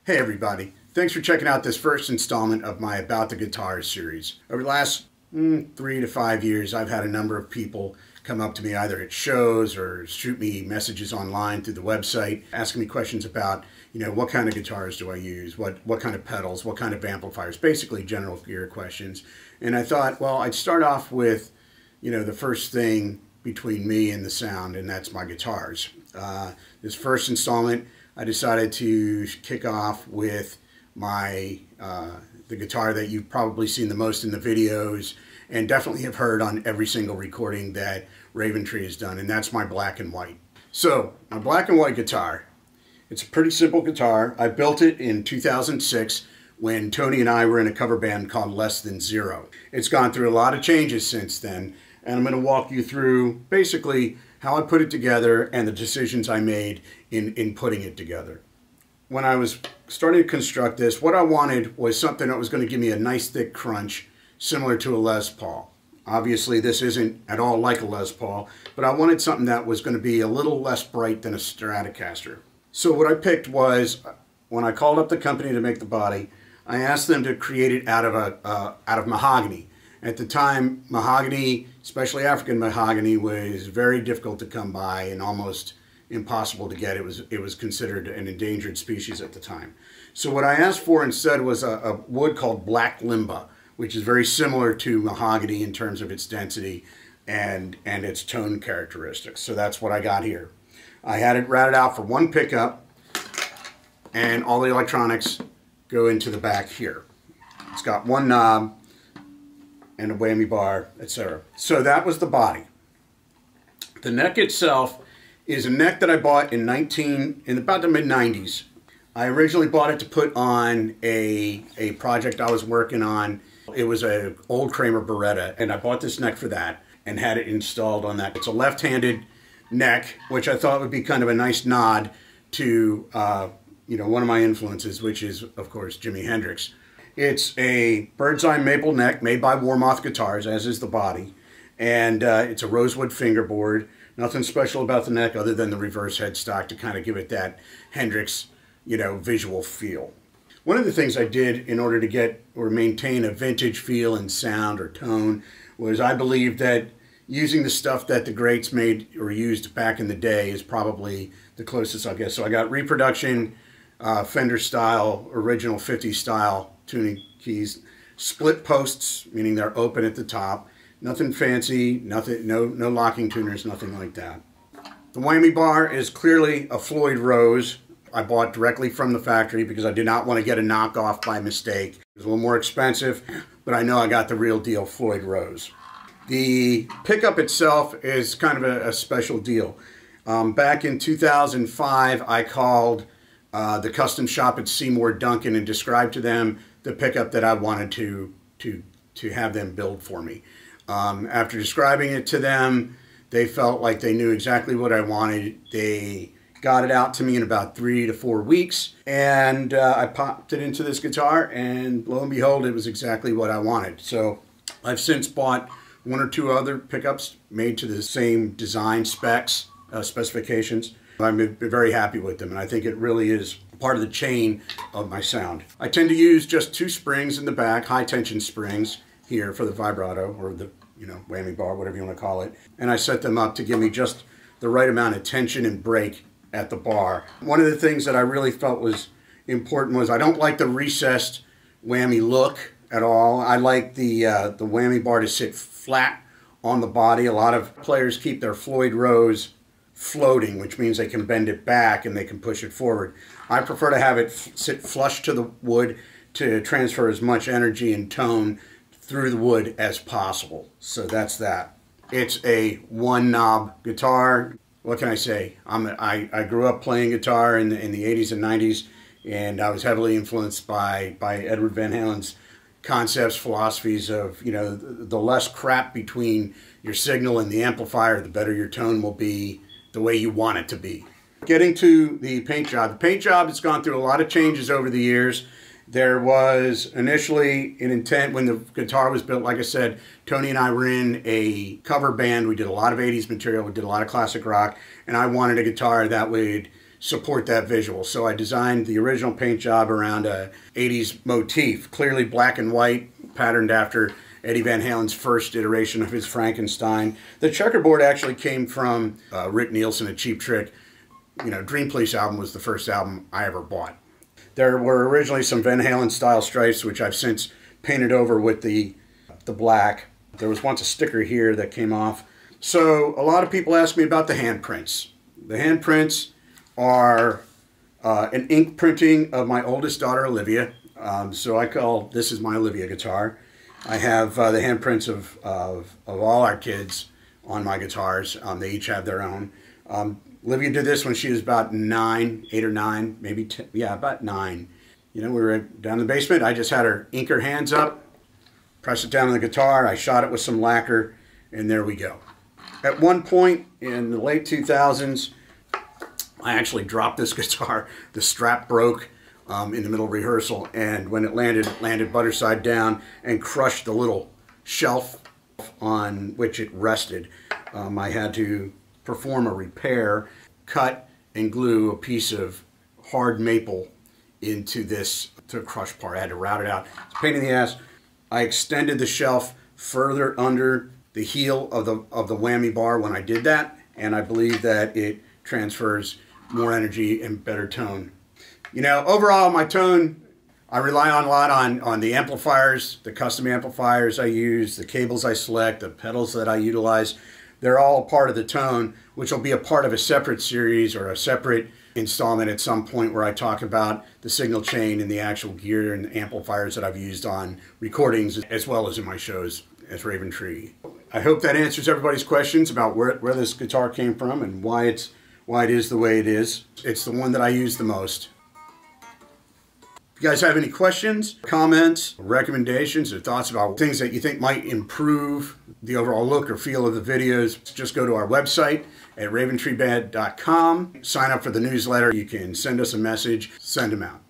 Hey everybody, thanks for checking out this first installment of my About the Guitars series. Over the last 3 to 5 years, I've had a number of people come up to me either at shows or shoot me messages online through the website, asking me questions about, what kind of guitars do I use, what kind of pedals, what kind of amplifiers, basically general gear questions. And I thought, well, I'd start off with, the first thing between me and the sound, and that's my guitars. This first installment, I decided to kick off with my the guitar that you've probably seen the most in the videos and definitely have heard on every single recording that Raven Tree has done, and that's my black and white. So, my black and white guitar, it's a pretty simple guitar. I built it in 2006 when Tony and I were in a cover band called Less Than Zero. It's gone through a lot of changes since then, and I'm going to walk you through basically how I put it together and the decisions I made in putting it together. When I was starting to construct this, what I wanted was something that was going to give me a nice thick crunch similar to a Les Paul. Obviously this isn't at all like a Les Paul, but I wanted something that was going to be a little less bright than a Stratocaster. So what I picked was, when I called up the company to make the body, I asked them to create it out of mahogany. At the time, mahogany, especially African mahogany, was very difficult to come by and almost impossible to get. It was considered an endangered species at the time. So what I asked for instead was a wood called black limba, which is very similar to mahogany in terms of its density and its tone characteristics. So that's what I got here. I had it routed out for one pickup, and all the electronics go into the back here. It's got one knob and a whammy bar, etc. So that was the body. The neck itself is a neck that I bought in about the mid-90s. I originally bought it to put on a project I was working on. It was an old Kramer Beretta, and I bought this neck for that and had it installed on that. It's a left-handed neck, which I thought would be kind of a nice nod to one of my influences, which is, of course, Jimi Hendrix. It's a bird's eye maple neck made by Warmoth Guitars, as is the body. And it's a rosewood fingerboard. Nothing special about the neck other than the reverse headstock to kind of give it that Hendrix, visual feel. One of the things I did in order to get or maintain a vintage feel and sound or tone was I believed that using the stuff that the greats made or used back in the day is probably the closest, I guess. So I got reproduction, Fender style, original 50s style tuning keys, split posts, meaning they're open at the top, nothing fancy, nothing, no locking tuners, nothing like that. The whammy bar is clearly a Floyd Rose. I bought directly from the factory because I did not want to get a knockoff by mistake. It was a little more expensive, but I know I got the real deal Floyd Rose. The pickup itself is kind of a special deal. Back in 2005, I called the custom shop at Seymour Duncan and described to them the pickup that I wanted to have them build for me. After describing it to them, they felt like they knew exactly what I wanted. They got it out to me in about 3 to 4 weeks, and I popped it into this guitar, and lo and behold, it was exactly what I wanted. So I've since bought 1 or 2 other pickups made to the same design specs, specifications. I'm very happy with them, and I think it really is part of the chain of my sound. I tend to use just 2 springs in the back, high tension springs here for the vibrato, or the whammy bar, whatever you want to call it. And I set them up to give me just the right amount of tension and break at the bar. One of the things that I really felt was important was I don't like the recessed whammy look at all. I like the whammy bar to sit flat on the body. A lot of players keep their Floyd Rose floating, which means they can bend it back and they can push it forward. I prefer to have it sit flush to the wood to transfer as much energy and tone through the wood as possible. So that's that. It's a one knob guitar. What can I say? I grew up playing guitar in the 80s and 90s, and I was heavily influenced by Edward Van Halen's concepts, philosophies of, the less crap between your signal and the amplifier, the better your tone will be, the way you want it to be. Getting to the paint job. The paint job has gone through a lot of changes over the years. There was initially an intent when the guitar was built, like I said, Tony and I were in a cover band. We did a lot of 80s material, we did a lot of classic rock, and I wanted a guitar that would support that visual. So I designed the original paint job around a 80s motif, clearly black and white, patterned after Eddie Van Halen's first iteration of his Frankenstein. The checkerboard actually came from Rick Nielsen at Cheap Trick. You know, Dream Police album was the first album I ever bought. There were originally some Van Halen style stripes, which I've since painted over with the black. There was once a sticker here that came off. So a lot of people ask me about the handprints. The handprints are an ink printing of my oldest daughter, Olivia. So I call this is my Olivia guitar. I have the handprints of all our kids on my guitars. They each have their own. Olivia did this when she was about 9, 8 or 9, maybe 10, yeah, about 9. You know, we were down in the basement. I just had her ink her hands up, press it down on the guitar. I shot it with some lacquer, and there we go. At one point in the late 2000s, I actually dropped this guitar. The strap broke in the middle of rehearsal, and when it landed butter side down and crushed the little shelf on which it rested. I had to perform a repair, cut and glue a piece of hard maple into this to crush part. I had to route it out. It's a pain in the ass. I extended the shelf further under the heel of the whammy bar when I did that, and I believe that it transfers more energy and better tone. You know, overall my tone, I rely on a lot on the amplifiers, the custom amplifiers I use, the cables I select, the pedals that I utilize. They're all part of the tone, which will be a part of a separate series or a separate installment at some point where I talk about the signal chain and the actual gear and amplifiers that I've used on recordings as well as in my shows as Raven Tree. I hope that answers everybody's questions about where this guitar came from and why it is the way it is. It's the one that I use the most. If you guys have any questions, comments, recommendations, or thoughts about things that you think might improve the overall look or feel of the videos, just go to our website at raventreeband.com. Sign up for the newsletter. You can send us a message, send them out.